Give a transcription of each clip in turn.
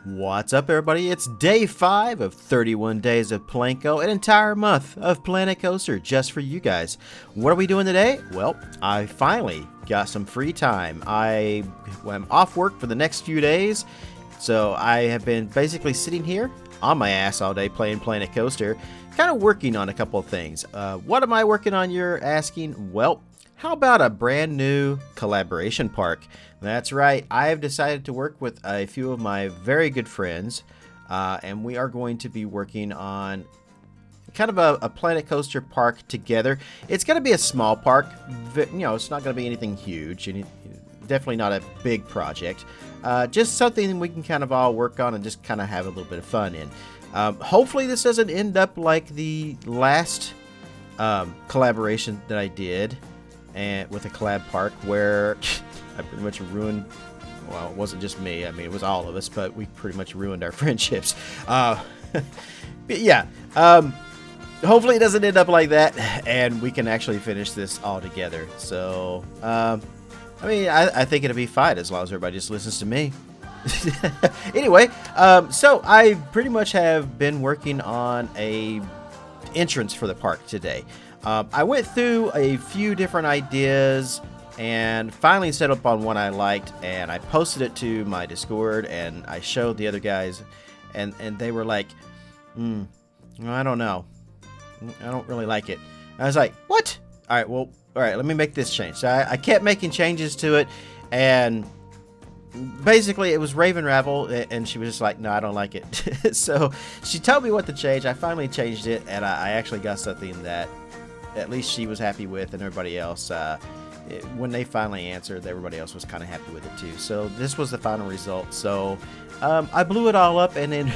What's up, everybody? It's day 5 of 31 days of Planco, an entire month of Planet Coaster just for you guys. What are we doing today? Well, I finally got some free time. I'm off work for the next few days, so I have been basically sitting here on my ass all day playing Planet Coaster, kind of working on a couple of things. What am I working on, you're asking? Well, how about a brand new collaboration park? That's right, I have decided to work with a few of my very good friends, and we are going to be working on kind of a Planet Coaster park together. It's going to be a small park, you know, it's not going to be anything huge, and definitely not a big project. Just something we can kind of all work on and just kind of have a little bit of fun in. Hopefully this doesn't end up like the last collaboration that I did and with a collab park where I pretty much ruined, well, it wasn't just me, I mean it was all of us, but we pretty much ruined our friendships. But yeah, hopefully it doesn't end up like that and we can actually finish this all together. So I mean, I think it'll be fine as long as everybody just listens to me. Anyway, so I pretty much have been working on a entrance for the park today. I went through a few different ideas and finally settled on one I liked, and I posted it to my Discord and I showed the other guys, and they were like, I don't know, I don't really like it. I was like, what? Alright, well, alright, let me make this change. So I kept making changes to it, and basically it was Raven Ravel, and she was just like, no, I don't like it. So she told me what to change. I finally changed it, and I actually got something that at least she was happy with, and everybody else, when they finally answered, everybody else was kind of happy with it too. So this was the final result. So I blew it all up and then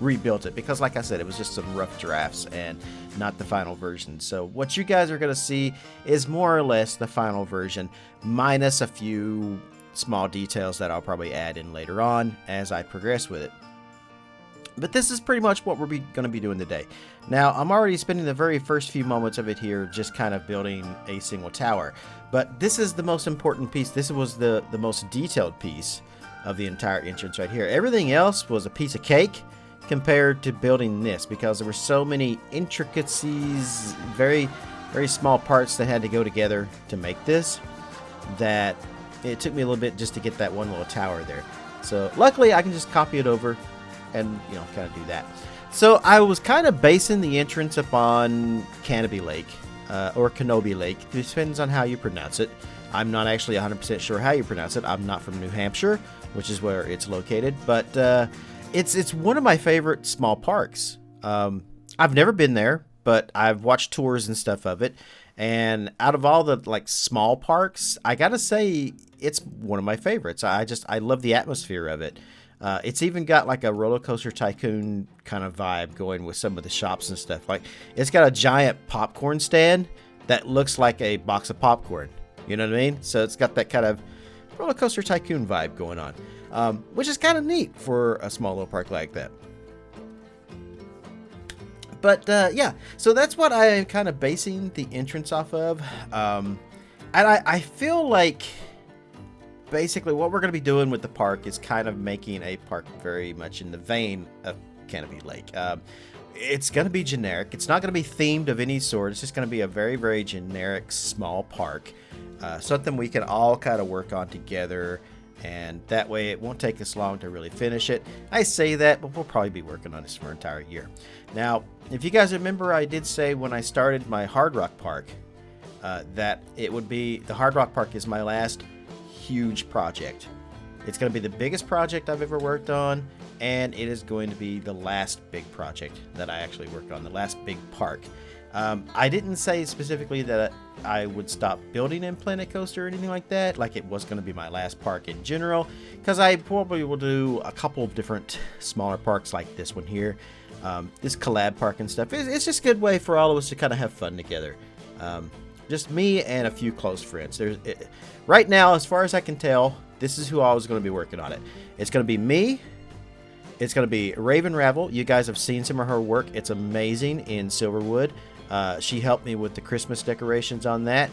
rebuilt it, because like I said, it was just some rough drafts and not the final version. So what you guys are going to see is more or less the final version, minus a few small details that I'll probably add in later on as I progress with it. But this is pretty much what we're going to be doing today. Now, I'm already spending the very first few moments of it here just kind of building a single tower. But this is the most important piece. This was the most detailed piece of the entire entrance right here. Everything else was a piece of cake compared to building this, because there were so many intricacies, very, very small parts that had to go together to make this, that it took me a little bit just to get that one little tower there. So luckily I can just copy it over and, you know, kind of do that. So I was kind of basing the entrance upon Canopy Lake, or Kenobi Lake. It depends on how you pronounce it. I'm not actually 100% sure how you pronounce it. I'm not from New Hampshire, which is where it's located, but it's one of my favorite small parks. I've never been there, but I've watched tours and stuff of it. And out of all the like small parks, I gotta say it's one of my favorites. I love the atmosphere of it. It's even got like a roller coaster tycoon kind of vibe going with some of the shops and stuff. Like, it's got a giant popcorn stand that looks like a box of popcorn. You know what I mean? So it's got that kind of roller coaster tycoon vibe going on, which is kind of neat for a small little park like that. But yeah, so that's what I'm kind of basing the entrance off of. And I feel like basically what we're going to be doing with the park is kind of making a park very much in the vein of Canopy Lake. It's going to be generic. It's not going to be themed of any sort. It's just going to be a very, very generic small park. Something we can all kind of work on together, and that way it won't take us long to really finish it. I say that, but we'll probably be working on this for an entire year. Now, if you guys remember, I did say when I started my Hard Rock Park that it would be, the Hard Rock Park is my last huge project. It's going to be the biggest project I've ever worked on, and it is going to be the last big project that I actually worked on, the last big park. I didn't say specifically that I would stop building in Planet Coaster or anything like that, like it was going to be my last park in general, because I probably will do a couple of different smaller parks like this one here, this collab park and stuff. It's just a good way for all of us to kind of have fun together. Just me and a few close friends. Right now, as far as I can tell, this is who I was going to be working on it. It's going to be me. It's going to be Raven Ravel. You guys have seen some of her work. It's amazing in Silverwood. She helped me with the Christmas decorations on that.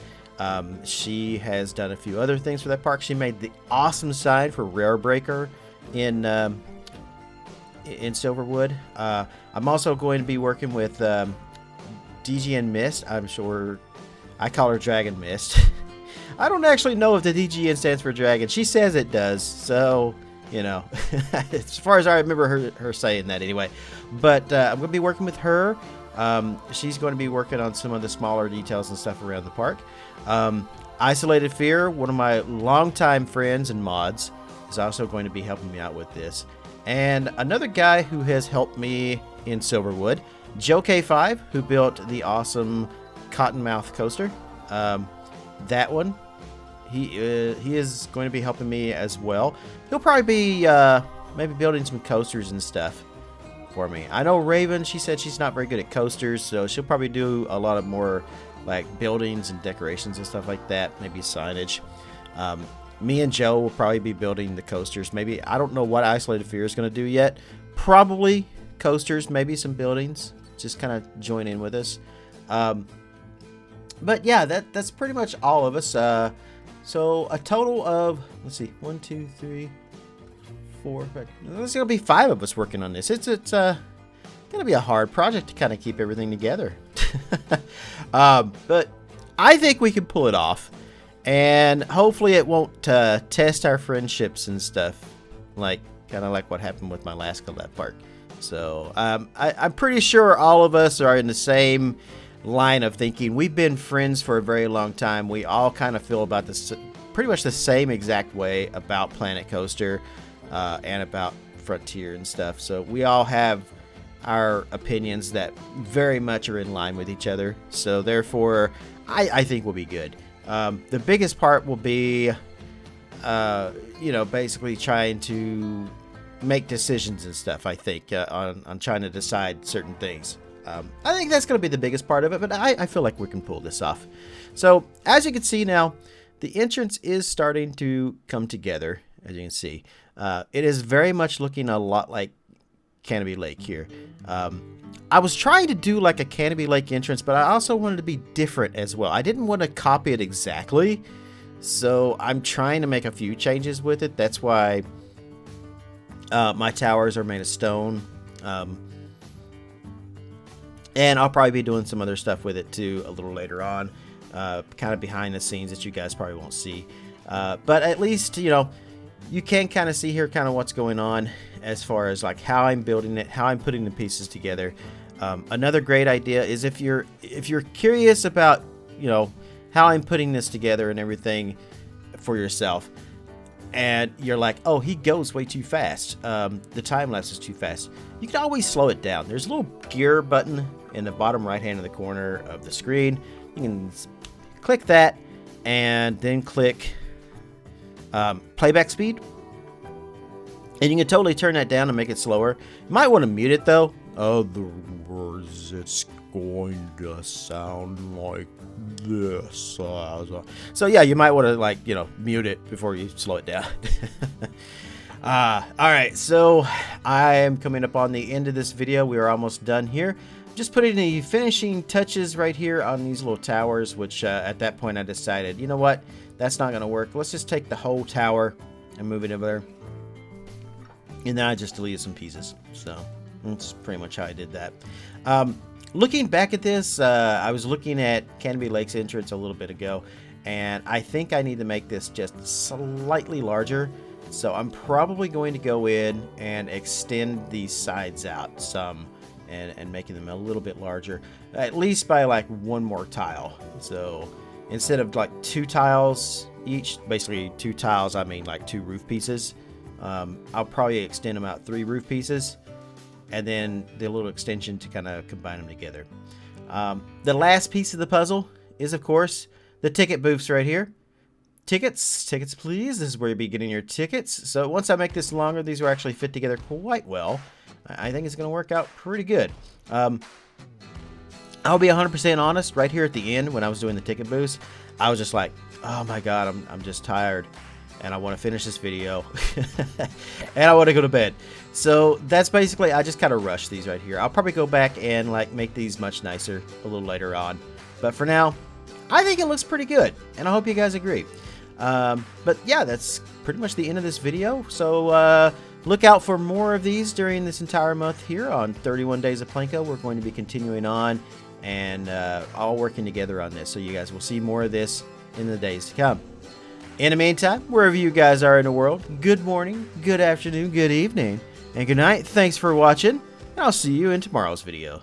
She has done a few other things for that park. She made the awesome sign for Rare Breaker in in Silverwood. I'm also going to be working with DGN Mist. I'm sure I call her Dragon Mist. I don't actually know if the DGN stands for dragon. She says it does, so you know, as far as I remember her saying that anyway. But I'm going to be working with her. She's going to be working on some of the smaller details and stuff around the park. Isolated Fear, one of my longtime friends and mods, is also going to be helping me out with this. And another guy who has helped me in Silverwood, Joe K5, who built the awesome Cottonmouth coaster. That one, he is going to be helping me as well. He'll probably be maybe building some coasters and stuff for me. I know Raven, she said she's not very good at coasters, so she'll probably do a lot of more like buildings and decorations and stuff like that, maybe signage. Me and Joe will probably be building the coasters. Maybe, I don't know what Isolated Fear is going to do yet. Probably coasters, maybe some buildings. Just kind of join in with us. But yeah, that's pretty much all of us. So a total of, let's see, 1, 2, 3, 4, 5. There's going to be 5 of us working on this. It's going to be a hard project to kind of keep everything together. But I think we can pull it off. And hopefully it won't test our friendships and stuff, like kind of like what happened with my last collab park. So I'm pretty sure all of us are in the same line of thinking. We've been friends for a very long time. We all kind of feel about this pretty much the same exact way about Planet Coaster and about Frontier and stuff. So we all have our opinions that very much are in line with each other. So therefore, I think we'll be good. The biggest part will be, you know, basically trying to make decisions and stuff, I think, on trying to decide certain things. I think that's going to be the biggest part of it, but I feel like we can pull this off. So, as you can see now, the entrance is starting to come together, as you can see. It is very much looking a lot like Canopy Lake here. I was trying to do like a Canopy Lake entrance, but I also wanted to be different as well. I didn't want to copy it exactly, so I'm trying to make a few changes with it. That's why my towers are made of stone. And I'll probably be doing some other stuff with it too a little later on, kind of behind the scenes that you guys probably won't see. But at least, you know, you can kind of see here kind of what's going on as far as like how I'm building it, how I'm putting the pieces together. Another great idea is if you're curious about, you know, how I'm putting this together and everything for yourself, and you're like, oh, he goes way too fast. The time lapse is too fast. You can always slow it down. There's a little gear button in the bottom right hand of the corner of the screen. You can click that and then click playback speed. And you can totally turn that down and make it slower. You might want to mute it though. Otherwise, it's going to sound like this. So yeah, you might want to, like, you know, mute it before you slow it down. Alright, so I am coming up on the end of this video. We are almost done here. Just putting the finishing touches right here on these little towers, which at that point I decided, you know what, that's not going to work. Let's just take the whole tower and move it over there. And then I just deleted some pieces. So that's pretty much how I did that. Looking back at this, I was looking at Canopy Lake's entrance a little bit ago, and I think I need to make this just slightly larger. So I'm probably going to go in and extend these sides out some and making them a little bit larger, at least by like one more tile. So instead of like 2 tiles each, basically 2 tiles, I mean like 2 roof pieces. I'll probably extend them out 3 roof pieces, and then the little extension to kind of combine them together. The last piece of the puzzle is, of course, the ticket booths right here. Tickets, please. This is where you'll be getting your tickets. So once I make this longer, these will actually fit together quite well. I think it's going to work out pretty good. I'll be 100% honest. Right here at the end, when I was doing the ticket booths, I was just like, oh my god, I'm just tired. And I want to finish this video. And I want to go to bed. So that's basically, I just kind of rushed these right here. I'll probably go back and like make these much nicer a little later on. But for now, I think it looks pretty good. And I hope you guys agree. But yeah, that's pretty much the end of this video. So Look out for more of these during this entire month here on 31 Days of Planco. We're going to be continuing on and all working together on this. So you guys will see more of this in the days to come. In the meantime, wherever you guys are in the world, good morning, good afternoon, good evening, and good night. Thanks for watching, and I'll see you in tomorrow's video.